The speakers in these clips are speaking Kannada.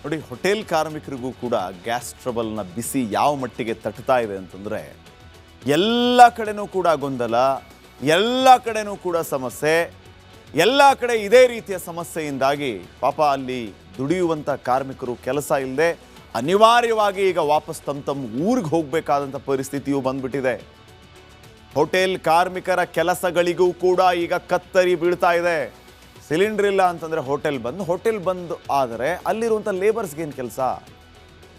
ನೋಡಿ, ಹೋಟೆಲ್ ಕಾರ್ಮಿಕರಿಗೂ ಕೂಡ ಗ್ಯಾಸ್ ಟ್ರಬಲ್ನ ಬಿಸಿ ಯಾವ ಮಟ್ಟಿಗೆ ತಟ್ತಾ ಇದೆ ಅಂತಂದರೆ, ಎಲ್ಲ ಕಡೆನೂ ಕೂಡ ಗೊಂದಲ, ಎಲ್ಲ ಕಡೆನೂ ಕೂಡ ಸಮಸ್ಯೆ, ಎಲ್ಲ ಕಡೆ ಇದೇ ರೀತಿಯ ಸಮಸ್ಯೆಯಿಂದಾಗಿ ಪಾಪ ಅಲ್ಲಿ ದುಡಿಯುವಂಥ ಕಾರ್ಮಿಕರು ಕೆಲಸ ಇಲ್ಲದೆ ಅನಿವಾರ್ಯವಾಗಿ ಈಗ ವಾಪಸ್ ತಮ್ಮ ಊರಿಗೆ ಹೋಗಬೇಕಾದಂಥ ಪರಿಸ್ಥಿತಿಯು ಬಂದ್ಬಿಟ್ಟಿದೆ. ಹೋಟೆಲ್ ಕಾರ್ಮಿಕರ ಕೆಲಸಗಳಿಗೂ ಕೂಡ ಈಗ ಕತ್ತರಿ ಬೀಳ್ತಾ ಇದೆ. ಸಿಲಿಂಡರ್ ಇಲ್ಲ ಅಂತಂದರೆ ಹೋಟೆಲ್ ಬಂದ್ ಆದರೆ ಅಲ್ಲಿರುವಂಥ ಲೇಬರ್ಸ್ಗೇನು ಕೆಲಸ?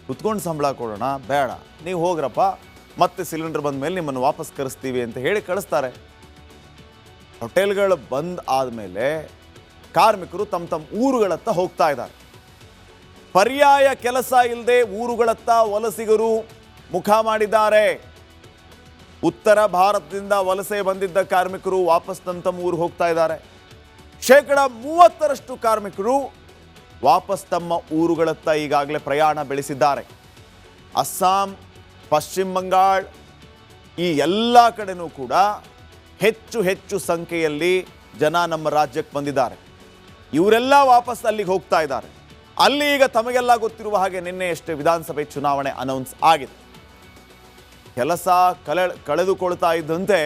ಕುತ್ಕೊಂಡು ಸಂಬಳ ಕೊಡೋಣ, ಬೇಡ ನೀವು ಹೋಗ್ರಪ್ಪ, ಮತ್ತೆ ಸಿಲಿಂಡರ್ ಬಂದ ಮೇಲೆ ನಿಮ್ಮನ್ನು ವಾಪಸ್ ಕರೆಸ್ತೀವಿ ಅಂತ ಹೇಳಿ ಕಳಿಸ್ತಾರೆ. ಹೋಟೆಲ್ಗಳು ಬಂದ್ ಆದಮೇಲೆ ಕಾರ್ಮಿಕರು ತಮ್ಮ ಊರುಗಳತ್ತ ಹೋಗ್ತಾ ಇದ್ದಾರೆ. ಪರ್ಯಾಯ ಕೆಲಸ ಇಲ್ಲದೆ ಊರುಗಳತ್ತ ವಲಸಿಗರು ಮುಖ ಮಾಡಿದ್ದಾರೆ. ಉತ್ತರ ಭಾರತದಿಂದ ವಲಸೆ ಬಂದಿದ್ದ ಕಾರ್ಮಿಕರು ವಾಪಸ್ ತಮ್ಮ ಊರಿಗೆ ಹೋಗ್ತಾ ಇದ್ದಾರೆ. 30% ಕಾರ್ಮಿಕರು ವಾಪಸ್ ತಮ್ಮ ಊರುಗಳತ್ತ ಈಗಾಗಲೇ ಪ್ರಯಾಣ ಬೆಳೆಸಿದ್ದಾರೆ. ಅಸ್ಸಾಂ, ಪಶ್ಚಿಮ ಬಂಗಾಳ ಈ ಎಲ್ಲ ಕಡೆನೂ ಕೂಡ ಹೆಚ್ಚು ಸಂಖ್ಯೆಯಲ್ಲಿ ಜನ ನಮ್ಮ ರಾಜ್ಯಕ್ಕೆ ಬಂದಿದ್ದಾರೆ. ಇವರೆಲ್ಲ ವಾಪಸ್ ಅಲ್ಲಿಗೆ ಹೋಗ್ತಾ ಇದ್ದಾರೆ. ಅಲ್ಲಿ ಈಗ ತಮಗೆಲ್ಲ ಗೊತ್ತಿರುವ ಹಾಗೆ ನಿನ್ನೆಯಷ್ಟೇ ವಿಧಾನಸಭೆ ಚುನಾವಣೆ ಅನೌನ್ಸ್ ಆಗಿದೆ. ಕೆಲಸ ಕಳೆದುಕೊಳ್ತಾ ಇದ್ದಂತೆ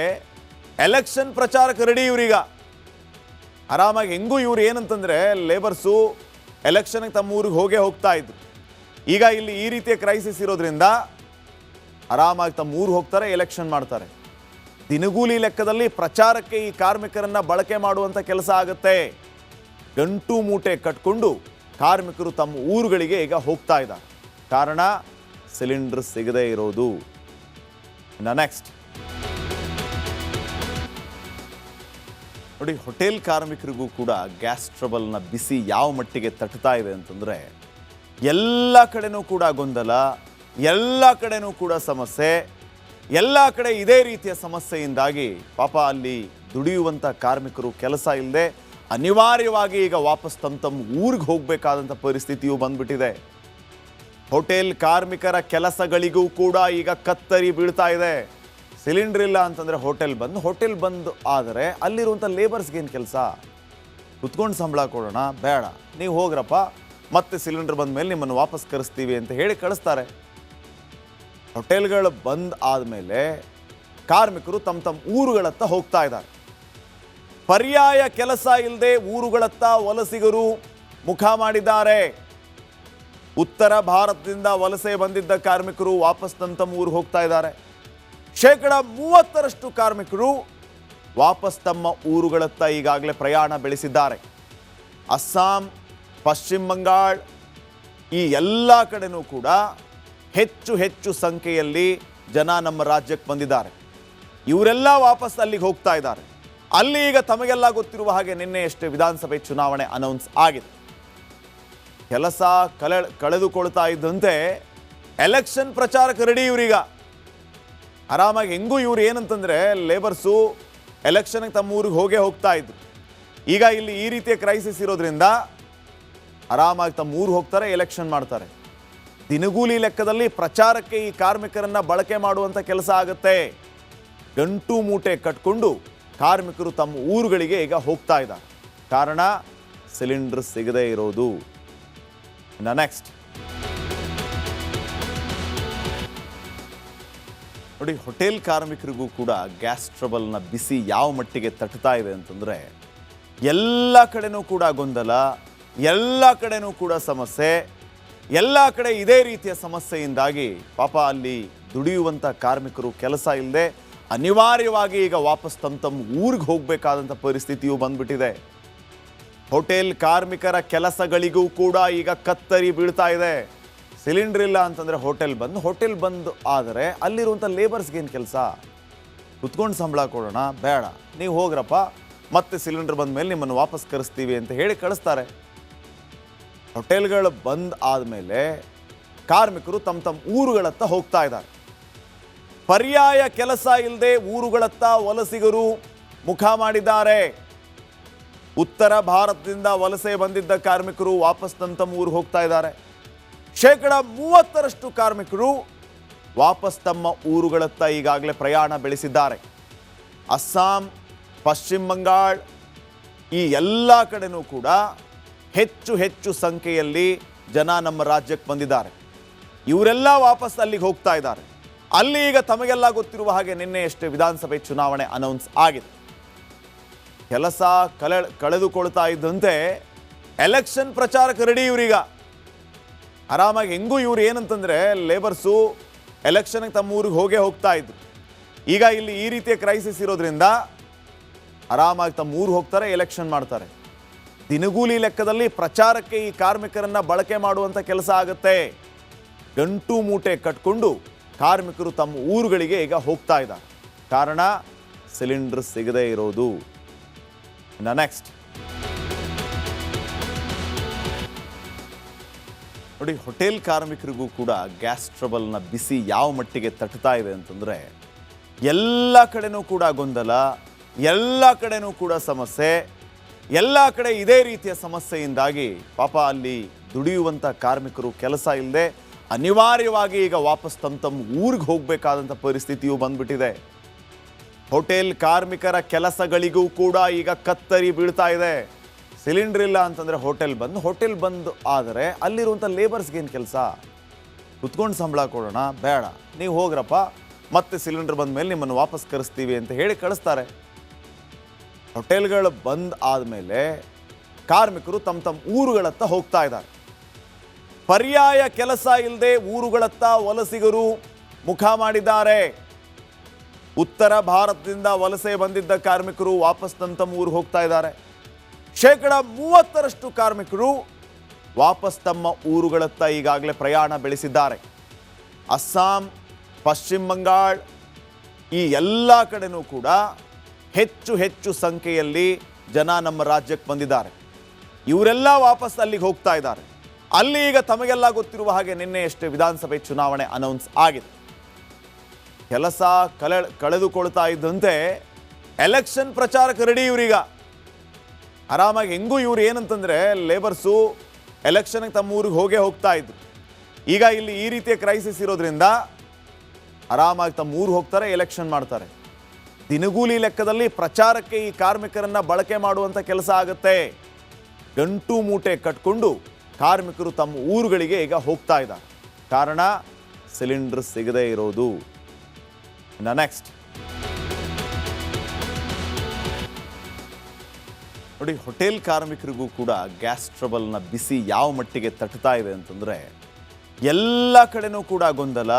ಎಲೆಕ್ಷನ್ ಪ್ರಚಾರಕ್ಕೆ ರೆಡಿ ಇವರೀಗ. ಆರಾಮಾಗಿ ಹೆಂಗೂ ಇವ್ರು ಏನಂತಂದರೆ, ಲೇಬರ್ಸು ಎಲೆಕ್ಷನ್ಗೆ ತಮ್ಮ ಊರಿಗೆ ಹೋಗ್ತಾ ಇದ್ರು. ಈಗ ಇಲ್ಲಿ ಈ ರೀತಿಯ ಕ್ರೈಸಿಸ್ ಇರೋದ್ರಿಂದ ಆರಾಮಾಗಿ ತಮ್ಮ ಊರು ಹೋಗ್ತಾರೆ, ಎಲೆಕ್ಷನ್ ಮಾಡ್ತಾರೆ. ದಿನಗೂಲಿ ಲೆಕ್ಕದಲ್ಲಿ ಪ್ರಚಾರಕ್ಕೆ ಈ ಕಾರ್ಮಿಕರನ್ನು ಬಳಕೆ ಮಾಡುವಂಥ ಕೆಲಸ ಆಗುತ್ತೆ. ಗಂಟು ಮೂಟೆ ಕಟ್ಕೊಂಡು ಕಾರ್ಮಿಕರು ತಮ್ಮ ಊರುಗಳಿಗೆ ಈಗ ಹೋಗ್ತಾ ಇದ್ದಾರೆ. ಕಾರಣ ಸಿಲಿಂಡರ್ ಸಿಗದೇ ಇರೋದು. ನೆಕ್ಸ್ಟ್ ನೋಡಿ, ಹೋಟೆಲ್ ಕಾರ್ಮಿಕರಿಗೂ ಕೂಡ ಗ್ಯಾಸ್ ಟ್ರಬಲ್ನ ಬಿಸಿ ಯಾವ ಮಟ್ಟಿಗೆ ತಟ್ತಾ ಇದೆ ಅಂತಂದರೆ, ಎಲ್ಲ ಕಡೆನೂ ಕೂಡ ಗೊಂದಲ, ಎಲ್ಲ ಕಡೆನೂ ಕೂಡ ಸಮಸ್ಯೆ, ಎಲ್ಲ ಕಡೆ ಇದೇ ರೀತಿಯ ಸಮಸ್ಯೆಯಿಂದಾಗಿ ಪಾಪ ಅಲ್ಲಿ ದುಡಿಯುವಂಥ ಕಾರ್ಮಿಕರು ಕೆಲಸ ಇಲ್ಲದೆ ಅನಿವಾರ್ಯವಾಗಿ ಈಗ ವಾಪಸ್ ತಮ್ಮ ಊರಿಗೆ ಹೋಗಬೇಕಾದಂಥ ಪರಿಸ್ಥಿತಿಯು ಬಂದ್ಬಿಟ್ಟಿದೆ. ಹೋಟೆಲ್ ಕಾರ್ಮಿಕರ ಕೆಲಸಗಳಿಗೂ ಕೂಡ ಈಗ ಕತ್ತರಿ ಬೀಳ್ತಾ ಇದೆ. ಸಿಲಿಂಡರ್ ಇಲ್ಲ ಅಂತಂದರೆ ಹೋಟೆಲ್ ಬಂದ್ ಆದರೆ ಅಲ್ಲಿರುವಂಥ ಲೇಬರ್ಸ್ಗೇನು ಕೆಲಸ? ಕುತ್ಕೊಂಡು ಸಂಬಳ ಕೊಡೋಣ, ಬೇಡ ನೀವು ಹೋಗ್ರಪ್ಪ, ಮತ್ತೆ ಸಿಲಿಂಡರ್ ಬಂದ ಮೇಲೆ ನಿಮ್ಮನ್ನು ವಾಪಸ್ ಕರೆಸ್ತೀವಿ ಅಂತ ಹೇಳಿ ಕಳಿಸ್ತಾರೆ. ಹೋಟೆಲ್ಗಳು ಬಂದ್ ಆದಮೇಲೆ ಕಾರ್ಮಿಕರು ತಮ್ಮ ಊರುಗಳತ್ತ ಹೋಗ್ತಾ ಇದ್ದಾರೆ. ಪರ್ಯಾಯ ಕೆಲಸ ಇಲ್ಲದೆ ಊರುಗಳತ್ತ ವಲಸಿಗರು ಮುಖ ಮಾಡಿದ್ದಾರೆ. ಉತ್ತರ ಭಾರತದಿಂದ ವಲಸೆ ಬಂದಿದ್ದ ಕಾರ್ಮಿಕರು ವಾಪಸ್ ತಮ್ಮ ಊರಿಗೆ ಹೋಗ್ತಾ ಇದ್ದಾರೆ. 30% ಕಾರ್ಮಿಕರು ವಾಪಸ್ ತಮ್ಮ ಊರುಗಳತ್ತ ಈಗಾಗಲೇ ಪ್ರಯಾಣ ಬೆಳೆಸಿದ್ದಾರೆ. ಅಸ್ಸಾಂ, ಪಶ್ಚಿಮ ಬಂಗಾಳ ಈ ಎಲ್ಲ ಕಡೆನೂ ಕೂಡ ಹೆಚ್ಚು ಸಂಖ್ಯೆಯಲ್ಲಿ ಜನ ನಮ್ಮ ರಾಜ್ಯಕ್ಕೆ ಬಂದಿದ್ದಾರೆ. ಇವರೆಲ್ಲ ವಾಪಸ್ ಅಲ್ಲಿಗೆ ಹೋಗ್ತಾ ಇದ್ದಾರೆ. ಅಲ್ಲಿ ಈಗ ತಮಗೆಲ್ಲ ಗೊತ್ತಿರುವ ಹಾಗೆ ನಿನ್ನೆಯಷ್ಟೇ ವಿಧಾನಸಭೆ ಚುನಾವಣೆ ಅನೌನ್ಸ್ ಆಗಿದೆ. ಕೆಲಸ ಕಳೆದುಕೊಳ್ತಾ ಇದ್ದಂತೆ ಎಲೆಕ್ಷನ್ ಪ್ರಚಾರಕ್ಕೆ ರೆಡಿ ಇವರೀಗ. ಆರಾಮಾಗಿ ಹೆಂಗೂ ಇವ್ರು ಏನಂತಂದರೆ, ಲೇಬರ್ಸು ಎಲೆಕ್ಷನ್ಗೆ ತಮ್ಮ ಊರಿಗೆ ಹೋಗ್ತಾ ಇದ್ರು. ಈಗ ಇಲ್ಲಿ ಈ ರೀತಿಯ ಕ್ರೈಸಿಸ್ ಇರೋದ್ರಿಂದ ಆರಾಮಾಗಿ ತಮ್ಮ ಊರು ಹೋಗ್ತಾರೆ, ಎಲೆಕ್ಷನ್ ಮಾಡ್ತಾರೆ. ದಿನಗೂಲಿ ಲೆಕ್ಕದಲ್ಲಿ ಪ್ರಚಾರಕ್ಕೆ ಈ ಕಾರ್ಮಿಕರನ್ನು ಬಳಕೆ ಮಾಡುವಂಥ ಕೆಲಸ ಆಗುತ್ತೆ. ಗಂಟು ಮೂಟೆ ಕಟ್ಕೊಂಡು ಕಾರ್ಮಿಕರು ತಮ್ಮ ಊರುಗಳಿಗೆ ಈಗ ಹೋಗ್ತಾ ಇದ್ದಾರೆ. ಕಾರಣ ಸಿಲಿಂಡರ್ ಸಿಗದೇ ಇರೋದು. ನೆಕ್ಸ್ಟ್ ನೋಡಿ, ಹೋಟೆಲ್ ಕಾರ್ಮಿಕರಿಗೂ ಕೂಡ ಗ್ಯಾಸ್ ಟ್ರಬಲ್ನ ಬಿಸಿ ಯಾವ ಮಟ್ಟಿಗೆ ತಟ್ತಾ ಇದೆ ಅಂತಂದರೆ, ಎಲ್ಲ ಕಡೆನೂ ಕೂಡ ಗೊಂದಲ, ಎಲ್ಲ ಕಡೆನೂ ಕೂಡ ಸಮಸ್ಯೆ, ಎಲ್ಲ ಕಡೆ ಇದೇ ರೀತಿಯ ಸಮಸ್ಯೆಯಿಂದಾಗಿ ಪಾಪ ಅಲ್ಲಿ ದುಡಿಯುವಂಥ ಕಾರ್ಮಿಕರು ಕೆಲಸ ಇಲ್ಲದೆ ಅನಿವಾರ್ಯವಾಗಿ ಈಗ ವಾಪಸ್ ತಮ್ಮ ಊರಿಗೆ ಹೋಗಬೇಕಾದಂಥ ಪರಿಸ್ಥಿತಿಯು ಬಂದ್ಬಿಟ್ಟಿದೆ. ಹೋಟೆಲ್ ಕಾರ್ಮಿಕರ ಕೆಲಸಗಳಿಗೂ ಕೂಡ ಈಗ ಕತ್ತರಿ ಬೀಳ್ತಾ ಇದೆ. ಸಿಲಿಂಡರ್ ಇಲ್ಲ ಅಂತಂದರೆ ಹೋಟೆಲ್ ಬಂದ್ ಆದರೆ ಅಲ್ಲಿರುವಂಥ ಲೇಬರ್ಸ್ಗೇನು ಕೆಲಸ? ಕುತ್ಕೊಂಡು ಸಂಬಳ ಕೊಡೋಣ, ಬೇಡ ನೀವು ಹೋಗ್ರಪ್ಪ, ಮತ್ತೆ ಸಿಲಿಂಡರ್ ಬಂದ ಮೇಲೆ ನಿಮ್ಮನ್ನು ವಾಪಸ್ ಕರೆಸ್ತೀವಿ ಅಂತ ಹೇಳಿ ಕಳಿಸ್ತಾರೆ. ಹೋಟೆಲ್ಗಳು ಬಂದ್ ಆದಮೇಲೆ ಕಾರ್ಮಿಕರು ತಮ್ಮ ಊರುಗಳತ್ತ ಹೋಗ್ತಾ ಇದ್ದಾರೆ. ಪರ್ಯಾಯ ಕೆಲಸ ಇಲ್ಲದೆ ಊರುಗಳತ್ತ ವಲಸಿಗರು ಮುಖ ಮಾಡಿದ್ದಾರೆ. ಉತ್ತರ ಭಾರತದಿಂದ ವಲಸೆ ಬಂದಿದ್ದ ಕಾರ್ಮಿಕರು ವಾಪಸ್ ತಮ್ಮ ಊರಿಗೆ ಹೋಗ್ತಾ ಇದ್ದಾರೆ. 30% ಕಾರ್ಮಿಕರು ವಾಪಸ್ ತಮ್ಮ ಊರುಗಳತ್ತ ಈಗಾಗಲೇ ಪ್ರಯಾಣ ಬೆಳೆಸಿದ್ದಾರೆ. ಅಸ್ಸಾಂ, ಪಶ್ಚಿಮ ಬಂಗಾಳ ಈ ಎಲ್ಲ ಕಡೆನೂ ಕೂಡ ಹೆಚ್ಚು ಸಂಖ್ಯೆಯಲ್ಲಿ ಜನ ನಮ್ಮ ರಾಜ್ಯಕ್ಕೆ ಬಂದಿದ್ದಾರೆ. ಇವರೆಲ್ಲ ವಾಪಸ್ ಅಲ್ಲಿಗೆ ಹೋಗ್ತಾ ಇದ್ದಾರೆ. ಅಲ್ಲಿ ಈಗ ತಮಗೆಲ್ಲ ಗೊತ್ತಿರುವ ಹಾಗೆ ನಿನ್ನೆಯಷ್ಟೇ ವಿಧಾನಸಭೆ ಚುನಾವಣೆ ಅನೌನ್ಸ್ ಆಗಿದೆ. ಕೆಲಸ ಕಳೆದುಕೊಳ್ತಾ ಇದ್ದಂತೆ ಎಲೆಕ್ಷನ್ ಪ್ರಚಾರಕ್ಕೆ ರೆಡಿ ಇವರೀಗ. ಆರಾಮಾಗಿ ಹೆಂಗೂ ಇವ್ರು ಏನಂತಂದರೆ ಲೇಬರ್ಸು ಎಲೆಕ್ಷನ್ಗೆ ತಮ್ಮ ಊರಿಗೆ ಹೋಗ್ತಾ ಇದ್ರು. ಈಗ ಇಲ್ಲಿ ಈ ರೀತಿಯ ಕ್ರೈಸಿಸ್ ಇರೋದ್ರಿಂದ ಆರಾಮಾಗಿ ತಮ್ಮ ಊರು ಹೋಗ್ತಾರೆ, ಎಲೆಕ್ಷನ್ ಮಾಡ್ತಾರೆ. ದಿನಗೂಲಿ ಲೆಕ್ಕದಲ್ಲಿ ಪ್ರಚಾರಕ್ಕೆ ಈ ಕಾರ್ಮಿಕರನ್ನ ಬಳಕೆ ಮಾಡುವಂಥ ಕೆಲಸ ಆಗುತ್ತೆ. ಗಂಟು ಮೂಟೆ ಕಟ್ಕೊಂಡು ಕಾರ್ಮಿಕರು ತಮ್ಮ ಊರುಗಳಿಗೆ ಈಗ ಹೋಗ್ತಾ ಇದ್ದಾರೆ. ಕಾರಣ ಸಿಲಿಂಡರ್ ಸಿಗದೇ ಇರೋದು. ನೆಕ್ಸ್ಟ್ ನೋಡಿ, ಹೋಟೆಲ್ ಕಾರ್ಮಿಕರಿಗೂ ಕೂಡ ಗ್ಯಾಸ್ ಟ್ರಬಲ್ನ ಬಿಸಿ ಯಾವ ಮಟ್ಟಿಗೆ ತಟ್ತಾ ಇದೆ ಅಂತಂದರೆ ಎಲ್ಲ ಕಡೆನೂ ಕೂಡ ಗೊಂದಲ, ಎಲ್ಲ ಕಡೆನೂ ಕೂಡ ಸಮಸ್ಯೆ, ಎಲ್ಲ ಕಡೆ ಇದೇ ರೀತಿಯ ಸಮಸ್ಯೆಯಿಂದಾಗಿ ಪಾಪ ಅಲ್ಲಿ ದುಡಿಯುವಂಥ ಕಾರ್ಮಿಕರು ಕೆಲಸ ಇಲ್ಲದೆ ಅನಿವಾರ್ಯವಾಗಿ ಈಗ ವಾಪಸ್ ತಮ್ಮ ಊರಿಗೆ ಹೋಗಬೇಕಾದಂಥ ಪರಿಸ್ಥಿತಿಯು ಬಂದ್ಬಿಟ್ಟಿದೆ. ಹೋಟೆಲ್ ಕಾರ್ಮಿಕರ ಕೆಲಸಗಳಿಗೂ ಕೂಡ ಈಗ ಕತ್ತರಿ ಬೀಳ್ತಾ ಇದೆ. ಸಿಲಿಂಡರ್ ಇಲ್ಲ ಅಂತಂದರೆ ಹೋಟೆಲ್ ಬಂದ್ ಆದರೆ ಅಲ್ಲಿರುವಂಥ ಲೇಬರ್ಸ್ಗೇನು ಕೆಲಸ? ಕುತ್ಕೊಂಡು ಸಂಬಳ ಕೊಡೋಣ, ಬೇಡ ನೀವು ಹೋಗ್ರಪ್ಪ, ಮತ್ತೆ ಸಿಲಿಂಡರ್ ಬಂದ ಮೇಲೆ ನಿಮ್ಮನ್ನು ವಾಪಸ್ ಕರೆಸ್ತೀವಿ ಅಂತ ಹೇಳಿ ಕಳಿಸ್ತಾರೆ. ಹೋಟೆಲ್ಗಳು ಬಂದ್ ಆದಮೇಲೆ ಕಾರ್ಮಿಕರು ತಮ್ಮ ಊರುಗಳತ್ತ ಹೋಗ್ತಾ ಇದ್ದಾರೆ. ಪರ್ಯಾಯ ಕೆಲಸ ಇಲ್ಲದೆ ಊರುಗಳತ್ತ ವಲಸಿಗರು ಮುಖ ಮಾಡಿದ್ದಾರೆ. ಉತ್ತರ ಭಾರತದಿಂದ ವಲಸೆ ಬಂದಿದ್ದ ಕಾರ್ಮಿಕರು ವಾಪಸ್ ತಮ್ಮ ಊರಿಗೆ ಹೋಗ್ತಾ ಇದ್ದಾರೆ. 30% ಕಾರ್ಮಿಕರು ವಾಪಸ್ ತಮ್ಮ ಊರುಗಳತ್ತ ಈಗಾಗಲೇ ಪ್ರಯಾಣ ಬೆಳೆಸಿದ್ದಾರೆ. ಅಸ್ಸಾಂ, ಪಶ್ಚಿಮ ಬಂಗಾಳ ಈ ಎಲ್ಲ ಕಡೆನೂ ಕೂಡ ಹೆಚ್ಚು ಸಂಖ್ಯೆಯಲ್ಲಿ ಜನ ನಮ್ಮ ರಾಜ್ಯಕ್ಕೆ ಬಂದಿದ್ದಾರೆ. ಇವರೆಲ್ಲ ವಾಪಸ್ ಅಲ್ಲಿಗೆ ಹೋಗ್ತಾ ಇದ್ದಾರೆ. ಅಲ್ಲಿ ಈಗ ತಮಗೆಲ್ಲ ಗೊತ್ತಿರುವ ಹಾಗೆ ನಿನ್ನೆಯಷ್ಟೇ ವಿಧಾನಸಭೆ ಚುನಾವಣೆ ಅನೌನ್ಸ್ ಆಗಿದೆ. ಕೆಲಸ ಕಳೆದುಕೊಳ್ತಾ ಇದ್ದಂತೆ ಎಲೆಕ್ಷನ್ ಪ್ರಚಾರಕ್ಕೆ ರೆಡಿ ಇವರೀಗ. ಆರಾಮಾಗಿ ಹೆಂಗೂ ಇವ್ರು ಏನಂತಂದರೆ ಲೇಬರ್ಸು ಎಲೆಕ್ಷನ್ಗೆ ತಮ್ಮ ಊರಿಗೆ ಹೋಗ್ತಾ ಇದ್ರು. ಈಗ ಇಲ್ಲಿ ಈ ರೀತಿಯ ಕ್ರೈಸಿಸ್ ಇರೋದ್ರಿಂದ ಆರಾಮಾಗಿ ತಮ್ಮ ಊರು ಹೋಗ್ತಾರೆ, ಎಲೆಕ್ಷನ್ ಮಾಡ್ತಾರೆ. ದಿನಗೂಲಿ ಲೆಕ್ಕದಲ್ಲಿ ಪ್ರಚಾರಕ್ಕೆ ಈ ಕಾರ್ಮಿಕರನ್ನ ಬಳಕೆ ಮಾಡುವಂಥ ಕೆಲಸ ಆಗುತ್ತೆ. ಗಂಟು ಮೂಟೆ ಕಟ್ಕೊಂಡು ಕಾರ್ಮಿಕರು ತಮ್ಮ ಊರುಗಳಿಗೆ ಈಗ ಹೋಗ್ತಾ ಇದ್ದಾರೆ. ಕಾರಣ ಸಿಲಿಂಡರ್ ಸಿಗದೇ ಇರೋದು. ನೆಕ್ಸ್ಟ್ ನೋಡಿ, ಹೋಟೆಲ್ ಕಾರ್ಮಿಕರಿಗೂ ಕೂಡ ಗ್ಯಾಸ್ ಟ್ರಬಲ್ನ ಬಿಸಿ ಯಾವ ಮಟ್ಟಿಗೆ ತಟ್ತಾ ಇದೆ ಅಂತಂದರೆ ಎಲ್ಲ ಕಡೆನೂ ಕೂಡ ಗೊಂದಲ,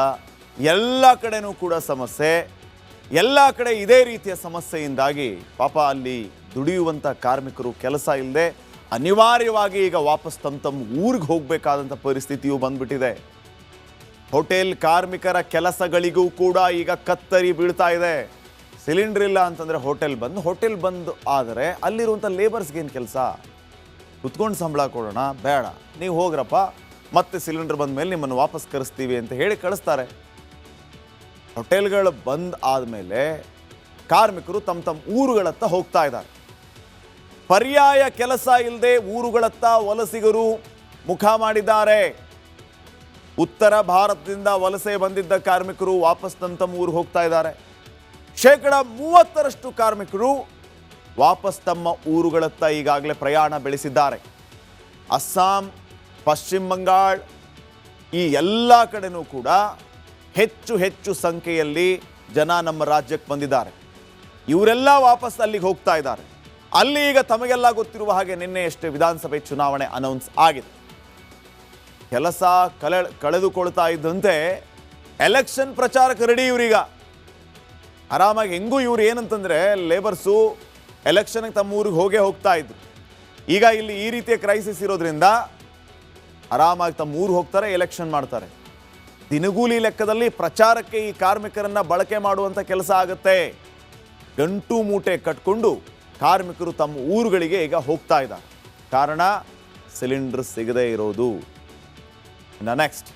ಎಲ್ಲ ಕಡೆನೂ ಕೂಡ ಸಮಸ್ಯೆ, ಎಲ್ಲ ಕಡೆ ಇದೇ ರೀತಿಯ ಸಮಸ್ಯೆಯಿಂದಾಗಿ ಪಾಪ ಅಲ್ಲಿ ದುಡಿಯುವಂಥ ಕಾರ್ಮಿಕರು ಕೆಲಸ ಇಲ್ಲದೆ ಅನಿವಾರ್ಯವಾಗಿ ಈಗ ವಾಪಸ್ ತಮ್ಮ ಊರಿಗೆ ಹೋಗಬೇಕಾದಂಥ ಪರಿಸ್ಥಿತಿಯು ಬಂದ್ಬಿಟ್ಟಿದೆ. ಹೋಟೆಲ್ ಕಾರ್ಮಿಕರ ಕೆಲಸಗಳಿಗೂ ಕೂಡ ಈಗ ಕತ್ತರಿ ಬೀಳ್ತಾ ಇದೆ. ಸಿಲಿಂಡರ್ ಇಲ್ಲ ಅಂತಂದರೆ ಹೋಟೆಲ್ ಬಂದ್ ಆದರೆ ಅಲ್ಲಿರುವಂಥ ಲೇಬರ್ಸ್ಗೇನು ಕೆಲಸ? ಕುತ್ಕೊಂಡು ಸಂಬಳ ಕೊಡೋಣ, ಬೇಡ ನೀವು ಹೋಗ್ರಪ್ಪ, ಮತ್ತೆ ಸಿಲಿಂಡರ್ ಬಂದ ಮೇಲೆ ನಿಮ್ಮನ್ನು ವಾಪಸ್ ಕರೆಸ್ತೀವಿ ಅಂತ ಹೇಳಿ ಕಳಿಸ್ತಾರೆ. ಹೋಟೆಲ್ಗಳು ಬಂದ್ ಆದಮೇಲೆ ಕಾರ್ಮಿಕರು ತಮ್ಮ ಊರುಗಳತ್ತ ಹೋಗ್ತಾ ಇದ್ದಾರೆ. ಪರ್ಯಾಯ ಕೆಲಸ ಇಲ್ಲದೆ ಊರುಗಳತ್ತ ವಲಸಿಗರು ಮುಖ ಮಾಡಿದ್ದಾರೆ. ಉತ್ತರ ಭಾರತದಿಂದ ವಲಸೆ ಬಂದಿದ್ದ ಕಾರ್ಮಿಕರು ವಾಪಸ್ ತಮ್ಮ ಊರಿಗೆ ಹೋಗ್ತಾ ಇದ್ದಾರೆ. 30% ಕಾರ್ಮಿಕರು ವಾಪಸ್ ತಮ್ಮ ಊರುಗಳತ್ತ ಈಗಾಗಲೇ ಪ್ರಯಾಣ ಬೆಳೆಸಿದ್ದಾರೆ. ಅಸ್ಸಾಂ, ಪಶ್ಚಿಮ ಬಂಗಾಳ ಈ ಎಲ್ಲ ಕಡೆನೂ ಕೂಡ ಹೆಚ್ಚು ಸಂಖ್ಯೆಯಲ್ಲಿ ಜನ ನಮ್ಮ ರಾಜ್ಯಕ್ಕೆ ಬಂದಿದ್ದಾರೆ. ಇವರೆಲ್ಲ ವಾಪಸ್ ಅಲ್ಲಿಗೆ ಹೋಗ್ತಾ ಇದ್ದಾರೆ. ಅಲ್ಲಿ ಈಗ ತಮಗೆಲ್ಲ ಗೊತ್ತಿರುವ ಹಾಗೆ ನಿನ್ನೆಯಷ್ಟೇ ವಿಧಾನಸಭೆ ಚುನಾವಣೆ ಅನೌನ್ಸ್ ಆಗಿದೆ. ಕೆಲಸ ಕಳೆದುಕೊಳ್ತಾ ಇದ್ದಂತೆ ಎಲೆಕ್ಷನ್ ಪ್ರಚಾರಕ್ಕೆ ರೆಡಿ ಇವರೀಗ. ಆರಾಮಾಗಿ ಹೆಂಗೂ ಇವ್ರು ಏನಂತಂದರೆ ಲೇಬರ್ಸು ಎಲೆಕ್ಷನ್ಗೆ ತಮ್ಮ ಊರಿಗೆ ಹೋಗ್ತಾ ಇದ್ರು. ಈಗ ಇಲ್ಲಿ ಈ ರೀತಿಯ ಕ್ರೈಸಿಸ್ ಇರೋದ್ರಿಂದ ಆರಾಮಾಗಿ ತಮ್ಮ ಊರು ಹೋಗ್ತಾರೆ, ಎಲೆಕ್ಷನ್ ಮಾಡ್ತಾರೆ. ದಿನಗೂಲಿ ಲೆಕ್ಕದಲ್ಲಿ ಪ್ರಚಾರಕ್ಕೆ ಈ ಕಾರ್ಮಿಕರನ್ನ ಬಳಕೆ ಮಾಡುವಂಥ ಕೆಲಸ ಆಗುತ್ತೆ. ಗಂಟು ಮೂಟೆ ಕಟ್ಕೊಂಡು ಕಾರ್ಮಿಕರು ತಮ್ಮ ಊರುಗಳಿಗೆ ಈಗ ಹೋಗ್ತಾ ಇದ್ದಾರೆ. ಕಾರಣ ಸಿಲಿಂಡರ್ ಸಿಗದೇ ಇರೋದು. ನೆಕ್ಸ್ಟ್